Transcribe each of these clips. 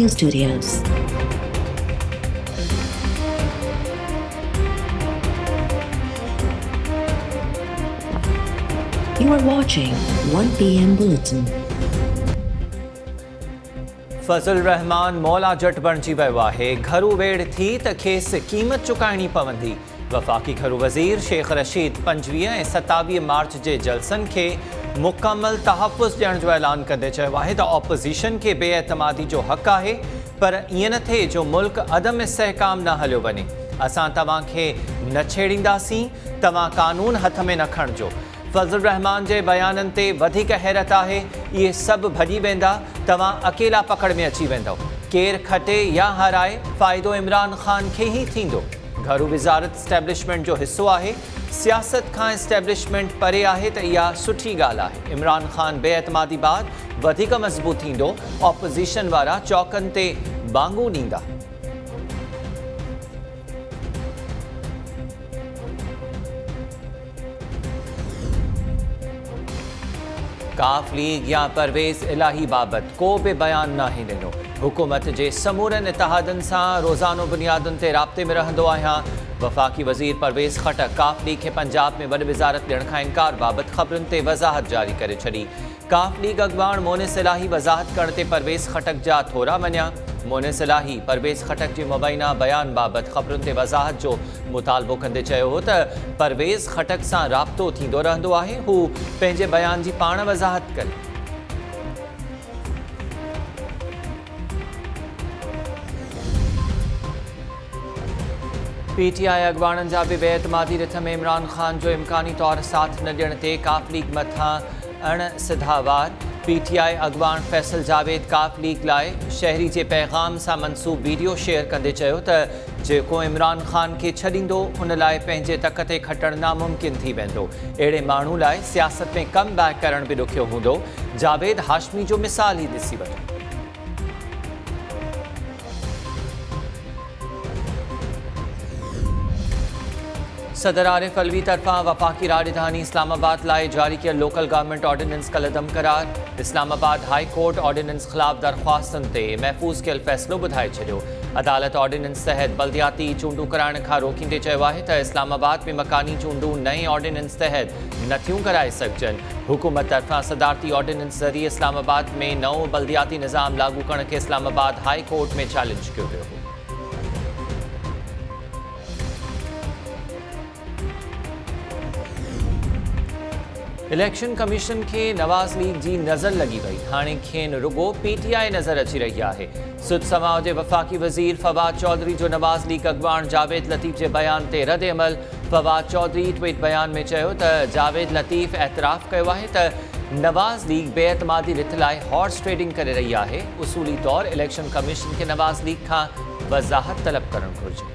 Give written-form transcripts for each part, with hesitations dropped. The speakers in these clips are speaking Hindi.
News Studios. You are watching 1 PM Bulletin. Fazal Rahman Maula Jatt बणिजी वियो आहे। घरू वेड़ थी त खेसि क़ीमत चुकाइणी पवंदी। वफ़ाक़ी घरू वज़ीर शेख रशीद 25 ऐं 27 मार्च जे जलसनि खे मुकमल तहफ़ुज़ ॾियण जो ऐलान कंदे चयो आहे त ऑपोज़िशन खे बेएतमादी जो हक़ आहे, पर ईअं न थिए जो मुल्क अदम इस्तेहकाम न हलियो वञे। असां तव्हांखे न छेड़ींदासीं, तव्हां कानून हथ में न खणिजो। फज़ल रहमान जे बयाननि ते वधीक हैरत आहे। इहे सभु भॼी वेंदा, तव्हां अकेला पकड़ में अची वेंदव। केरु खटे या हाराए, फ़ाइदो इमरान ख़ान खे ई थींदो। घरू वज़ारत इस्टेब्लिशमेंट जो हिसो आहे। सियासत खां इस्टेब्लिशमेंट परे आहे त इहा सुठी ॻाल्हि आहे। इमरान ख़ान बेएतमादी बाद वधीक मज़बूत थींदो। ऑपोज़िशन वारा चौकनि ते बांगू ॾींदा। काफ लीग या परवेज़ इलाही बाबति को बि बयान नाहे ॾिनो। हुकूमत जे समूरनि इतिहादनि सां रोज़ानो बुनियादुनि ते राब्ते में रहंदो आहियां। वफ़ाक़ी वज़ीर परवेज़ खटक काफ लीग खे पंजाब में वॾी वज़ारत ॾियण खां इनकार बाबति ख़बरुनि ते वज़ाहत जारी करे छॾी। काफ लीग अॻवान मोनिस इलाही वज़ाहत करण ते परवेज़ खटक जा थोरा मञिया। मोनिस इलाही परवेज़ खटक जे मुबैना बयान बाबति ख़बरुनि ते वज़ाहत जो मुतालबो कंदे चयो हो त परवेज़ खटक सां राब्तो थींदो रहंदो आहे। हू पंहिंजे बयान जी पाण वज़ाहत करे। PTI अॻवाननि जा बि बेएतमादी रिथ में इमरान ख़ान जो इम्कानी तौर साथ न ॾियण ते काफ लीग मथां अणसिधावार। PTI अॻवान फैसल जावेद काफ लीग लाइ शहरी जे पैगाम सां मनसूब वीडियो शेयर कंदे चयो त जेको इमरान ख़ान खे छॾींदो हुन लाइ पंहिंजे तक ते खटणु नामुमकिन थी वेंदो। अहिड़े माण्हू लाइ सियासत में कम बैक करण बि ॾुखियो हूंदो। जावेद हाशमी जो मिसाल ई ॾिसी वठो। सदर आरिफ अलवी तरफ़ां वफ़ाक़ी राजधानी इस्लामाबाद लाइ जारी कियल लोकल गवर्नमेंट ऑर्डिनेंस कलदम करार। इस्लामाबाद हाई कोर्ट ऑर्डिनेंस ख़िलाफ़ दरख़्वास्तुनि ते महफ़ूज़ कयल फ़ैसिलो ॿुधाए छॾियो। अदालत ऑर्डिनेंस तहत बल्दियाती चूंडूं कराइण खां रोकींदे चयो आहे त इस्लामाबाद में मकानी चूंडूं नए ऑर्डिनेंस तहत नथियूं कराए सघजनि। हुकूमत तरफ़ां सदारती ऑर्डिनेंस ज़रिए इस्लामाबाद में नओं बल्दियाती निज़ाम लागू करण खे इस्लामाबाद हाई कोर्ट में चैलेंज कयो वियो हो। इलेक्शन कमीशन के नवाज़ लीग जी नज़र लगी वही। हाणे खेनि रुगो PTI नज़र अची रही आहे। सुद समाज जे वफ़ाक़ी वज़ीर फवाद चौधरी जो नवाज़ लीग अॻवान जावेद लतीफ़ जे बयान ते रद्द अमल। फवाद चौधरी ट्वीट बयान में चयो त जावेद लतीफ़ एतराफ़ कयो आहे त नवाज़ लीग बेएतमादी रिथ लाइ हॉर्स ट्रेडिंग करे रही आहे। उसूली तौर इलेक्शन कमीशन के नवाज़ लीग खां वज़ाहत तलब करणु घुरिजे।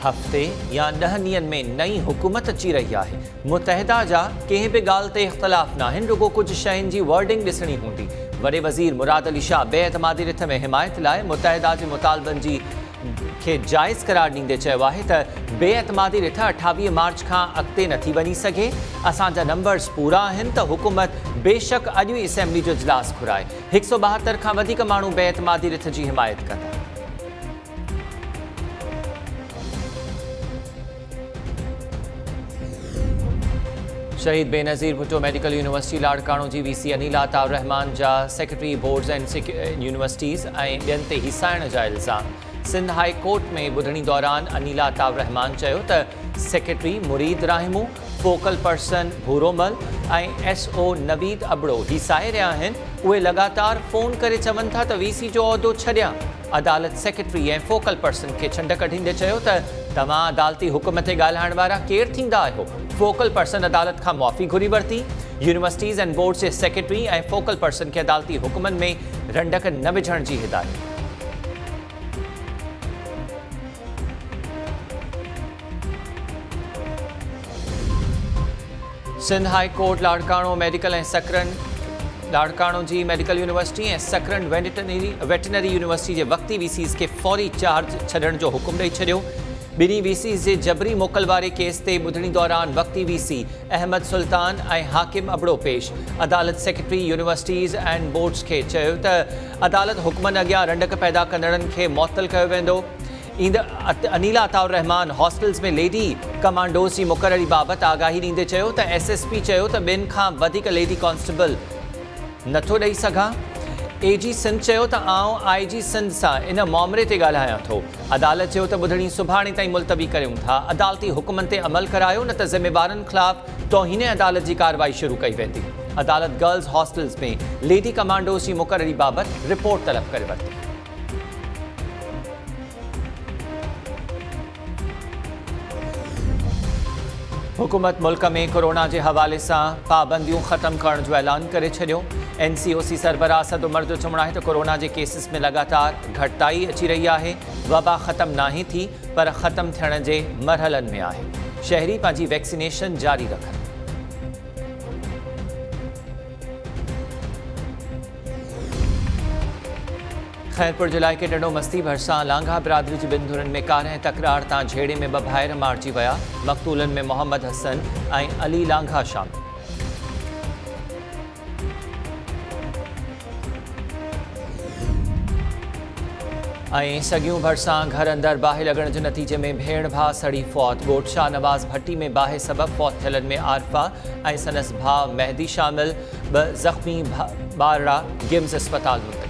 हफ़्ते या 10 ॾींहनि में नई हुकूमत अची रही आहे। मुतहदा जा कंहिं बि ॻाल्हि ते इख़्तिलाफ़ न आहिनि, रुगो कुझु शयुनि जी वर्डिंग ॾिसणी हूंदी। वॾे वज़ीर मुराद अली शाह बेएतमादी रिथ में हिमायत लाइ मुतहदा जे मुतालबनि जी खे जाइज़ करार ॾींदे चयो आहे त बेएतमादी रिथ 28 मार्च खां अॻिते नथी वञी सघे। असांजा नंबर्स पूरा आहिनि त हुकूमत बेशक अॼु ई असेंबली जो इजलास घुराए। 172 खां वधीक माण्हू बेएतमादी रिथ जी हिमायत कंदा। शहीद बेनज़ीर भुट्टो मेडिकल यूनिवर्सिटी लाड़काणो जी VC अनीला ताव रहमान जा सेक्रेटरी बोर्ड्स एंड यूनिवर्सिटीज़ ऐं ॿियनि ते हिसाइण जा इल्ज़ाम। सिंध हाई कोर्ट में ॿुधणी दौरान अनीला ताव रहमान चयो त सेक्रेटरी मुरीद राहिमू, फोकल पर्सन भूरोमल ऐं SO नवीद अबड़ो हिसाए रहिया आहिनि। उहे लगातार फ़ोन करे चवनि था त VC जो उहिदो छॾियां। अदालत सेक्रेटरी ऐं फोकल पर्सन खे छंड कढींदे चयो त तव्हां अदालती हुकुम ते ॻाल्हाइण वारा केरु थींदा आहियो। फोकल पर्सन अदालत खां मुआफ़ी घुरी वरिती। यूनिवर्सिटीज़ एंड बोर्ड्स जे सेक्रेटरी ऐं फोकल पर्सन खे अदालती हुकुमनि में रंडक न विझण जी हिदायत। Sindh high court Larkana medical ऐं सकरन लाड़काणो जी मेडिकल यूनिवर्सिटी ऐं सकरन वेटनरी यूनिवर्सिटी जे वक़्ती VCs खे फौरी चार्ज छॾण जो हुकुम ॾेई छॾियो। बिनी वीसी जे जबरी मोकल वारे केस ते ॿुधणी दौरान वक्ती वीसी अहमद सुल्तान ऐं हाकिम अबड़ो पेश। अदालत सेक्रेटरी यूनिवर्सिटीज़ एंड बोर्ड्स खे चयो त अदालत हुक्मनि अॻियां रंडक पैदा कंदड़नि खे मुअत्तल कयो वेंदो। अनीला अताउर रहमान हॉस्टल्स में लेडी कमांडोज़ जी मुक़ररी बाबति आगाही ॾींदे चयो त SSP चयो त ॿिनि खां वधीक लेडी कॉन्स्टेबल नथो ॾेई सघां। AG सिंध चयो त आउं IG सिंध सां इन मामले ते ॻाल्हायां थो। अदालत चयो त ॿुधणी सुभाणे ताईं मुलतवी करियूं था। अदालती हुक्मनि ते अमल करायो न त ज़िम्मेवारनि ख़िलाफ़ तौहीन अदालत जी कार्रवाई शुरू कई वेंदी। अदालत गर्ल्स हॉस्टल्स में लेडी कमांडोज़ जी मुक़ररी बाबति रिपोर्ट तलब करे वरिती। हुकूमत मुल्क में कोरोना के हवाले से पाबंदियों ख़त्म करण जो ऐलान करे छॾियो। NCOC सरबराह असद उमर जो चवणु आहे त कोरोना के केसिस में लगातार घटिताई अची रही है। वबा ख़त्म नाहे थी पर ख़त्म थियण जे मरहलनि में आहे। शहरी पंहिंजी वैक्सीनेशन जारी रखनि। खैरपुर जिले के ॾढो मस्ती भरिसां लांघा बिरादरी जी ॿिनि धुरनि में कार ऐं तकरार तां झेड़े में ॿ भाइर मारिजी विया। मक़तूलनि में मोहम्मद हसन ऐं अली लांघा शामिल। ऐं सॻियूं भरिसां घर अंदरि बाहि लॻण जे नतीजे में भेण भाउ सड़ी फौत। ॻोठ शाहनवाज़ भट्टी में बाहि सबबि फौत थियलनि में आरफा ऐं संदसि भाउ मेहदी शामिल। 2 ज़ख़्मी ॿारड़ा गिम्स अस्पताल मुंतक़िल।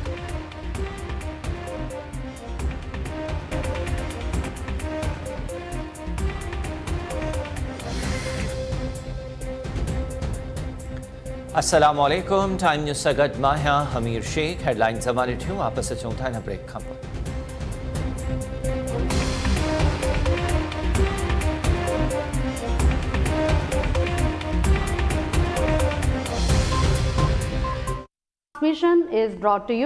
अस्सलामु अलैकुम। टाइम न्यूज़ सां गॾु मां आहियां हमीर शेख। हेडलाइन्स हवाले थियूं वापसि अचूं था हिन ब्रेक खां पोइ। Transmission is brought to you